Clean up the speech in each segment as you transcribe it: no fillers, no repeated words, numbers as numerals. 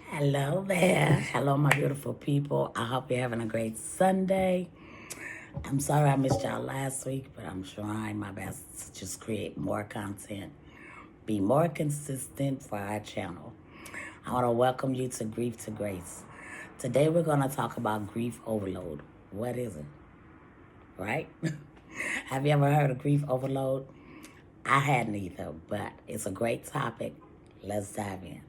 Hello there. Hello, my beautiful people. I hope you're having a great Sunday. I'm sorry I missed y'all last week, but I'm trying my best to just create more content, be more consistent for our channel. I want to welcome you to Grief to Grace. Today we're going to talk about grief overload. What is it? Right? Have you ever heard of grief overload? I hadn't either, but it's a great topic. Let's dive in.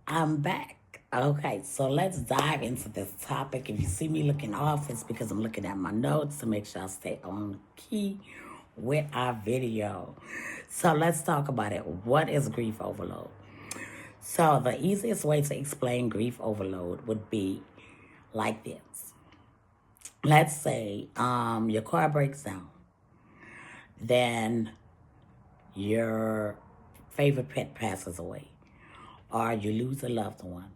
I'm back. Okay, so let's dive into this topic. If you see me looking off, it's because I'm looking at my notes to make sure I stay on key with our video. So let's talk about it. What is grief overload? So the easiest way to explain grief overload would be like this. Let's say your car breaks down. Then your favorite pet passes away, or you lose a loved one,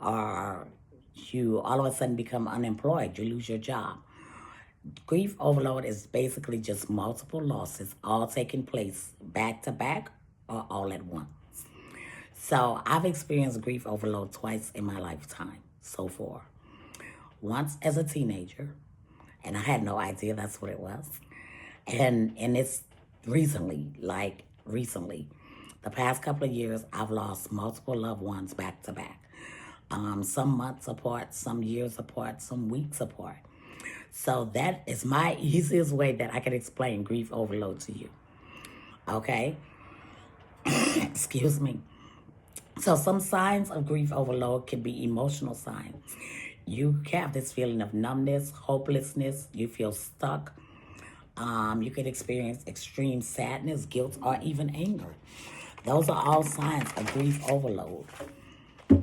or you all of a sudden become unemployed, you lose your job. Grief overload is basically just multiple losses all taking place back to back or all at once. So I've experienced grief overload twice in my lifetime so far. Once as a teenager, and I had no idea that's what it was. And it's recently, the past couple of years, I've lost multiple loved ones back to back. Some months apart, some years apart, some weeks apart. So that is my easiest way that I can explain grief overload to you. Okay? Excuse me. So some signs of grief overload can be emotional signs. You have this feeling of numbness, hopelessness, you feel stuck. You could experience extreme sadness, guilt, or even anger. Those are all signs of grief overload.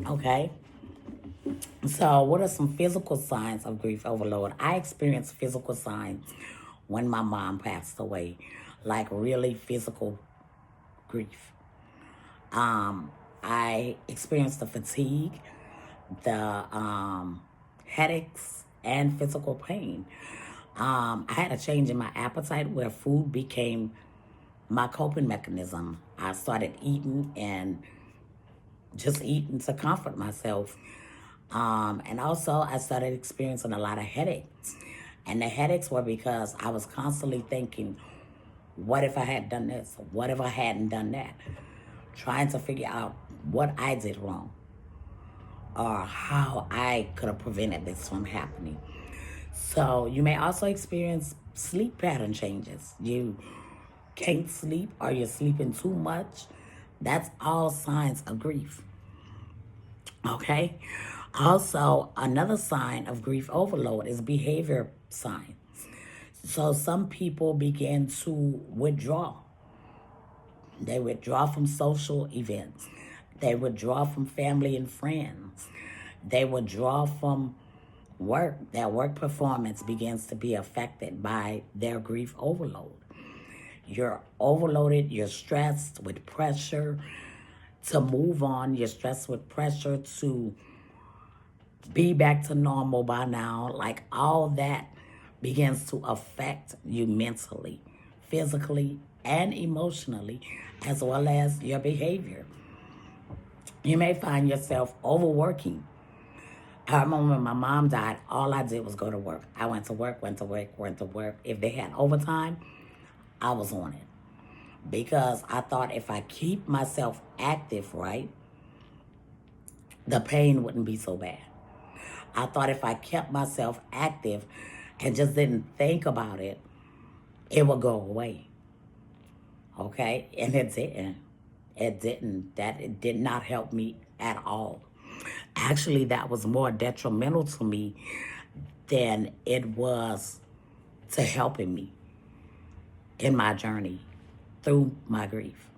Okay? So what are some physical signs of grief overload? I experienced physical signs when my mom passed away, like really physical grief. I experienced the fatigue, the headaches, and physical pain. I had a change in my appetite where food became my coping mechanism. I started eating and just eating to comfort myself. And also I started experiencing a lot of headaches. And the headaches were because I was constantly thinking, what if I had done this? What if I hadn't done that? Trying to figure out what I did wrong or how I could have prevented this from happening. So you may also experience sleep pattern changes. You can't sleep or you're sleeping too much. That's all signs of grief. Okay? Also, another sign of grief overload is behavior signs. So some people begin to withdraw. They withdraw from social events. They withdraw from family and friends. They withdraw from work. Their work performance begins to be affected by their grief overload. You're overloaded, you're stressed with pressure to move on, you're stressed with pressure to be back to normal by now. Like all that begins to affect you mentally, physically, and emotionally, as well as your behavior. You may find yourself overworking. I remember when my mom died, all I did was go to work. I went to work, went to work, went to work. If they had overtime, I was on it. Because I thought if I keep myself active, right, the pain wouldn't be so bad. I thought if I kept myself active and just didn't think about it, it would go away. Okay? And it didn't. It didn't. It did not help me at all. Actually, that was more detrimental to me than it was to helping me in my journey through my grief.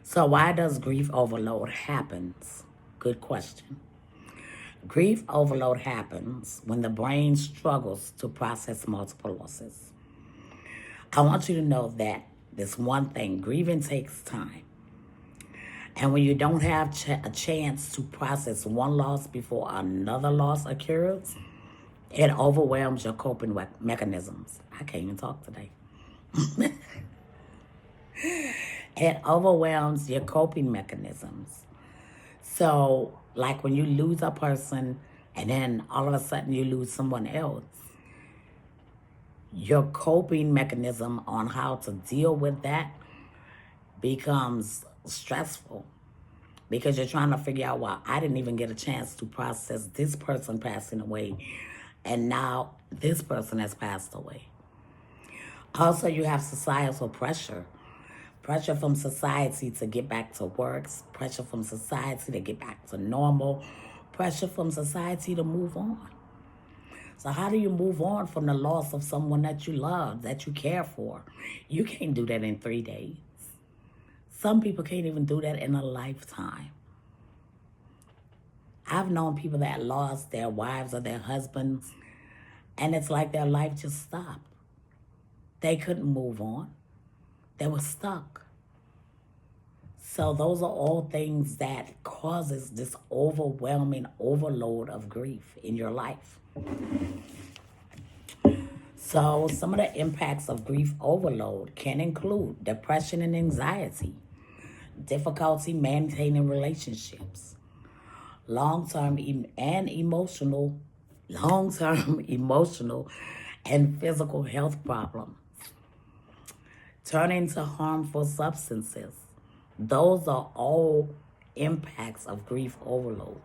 So why does grief overload happens? Good question. Grief overload happens when the brain struggles to process multiple losses. I want you to know that this one thing, grieving takes time. And when you don't have a chance to process one loss before another loss occurs, it overwhelms your coping mechanisms. I can't even talk today. It overwhelms your coping mechanisms. So, like when you lose a person and then all of a sudden you lose someone else, your coping mechanism on how to deal with that becomes stressful because you're trying to figure out, well, I didn't even get a chance to process this person passing away, and now this person has passed away. Also, you have societal pressure. Pressure from society to get back to work, pressure from society to get back to normal, pressure from society to move on. So how do you move on from the loss of someone that you love, that you care for? You can't do that in 3 days. Some people can't even do that in a lifetime. I've known people that lost their wives or their husbands, and it's like their life just stopped. They couldn't move on. They were stuck. So those are all things that causes this overwhelming overload of grief in your life. So some of the impacts of grief overload can include depression and anxiety, difficulty maintaining relationships, long-term emotional and physical health problems, turning to harmful substances. Those are all impacts of grief overload.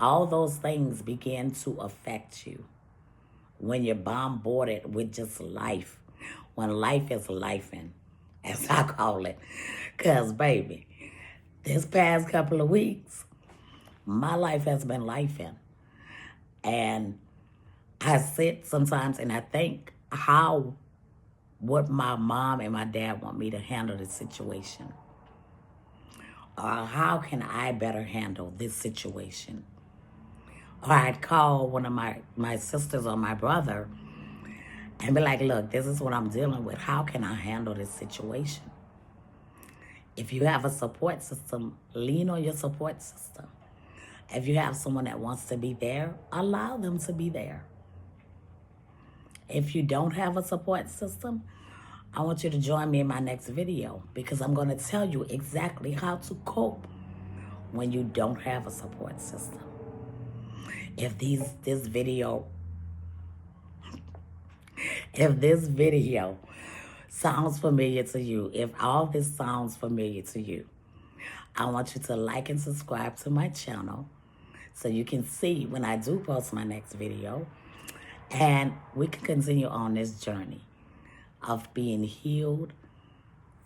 All those things begin to affect you when you're bombarded with just life, when life is lifing, as I call it. Because, baby, this past couple of weeks, my life has been lifing. And I sit sometimes and I think, how would my mom and my dad want me to handle this situation? Or how can I better handle this situation? Or I'd call one of my sisters or my brother and be like, look, this is what I'm dealing with. How can I handle this situation? If you have a support system, lean on your support system. If you have someone that wants to be there, allow them to be there. If you don't have a support system, I want you to join me in my next video because I'm going to tell you exactly how to cope when you don't have a support system. If this video sounds familiar to you, if all this sounds familiar to you, I want you to like and subscribe to my channel so you can see when I do post my next video, and we can continue on this journey of being healed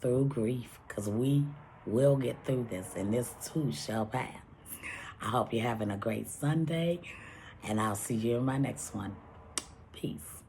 through grief, because we will get through this, and this too shall pass. I hope you're having a great Sunday, and I'll see you in my next one. Peace.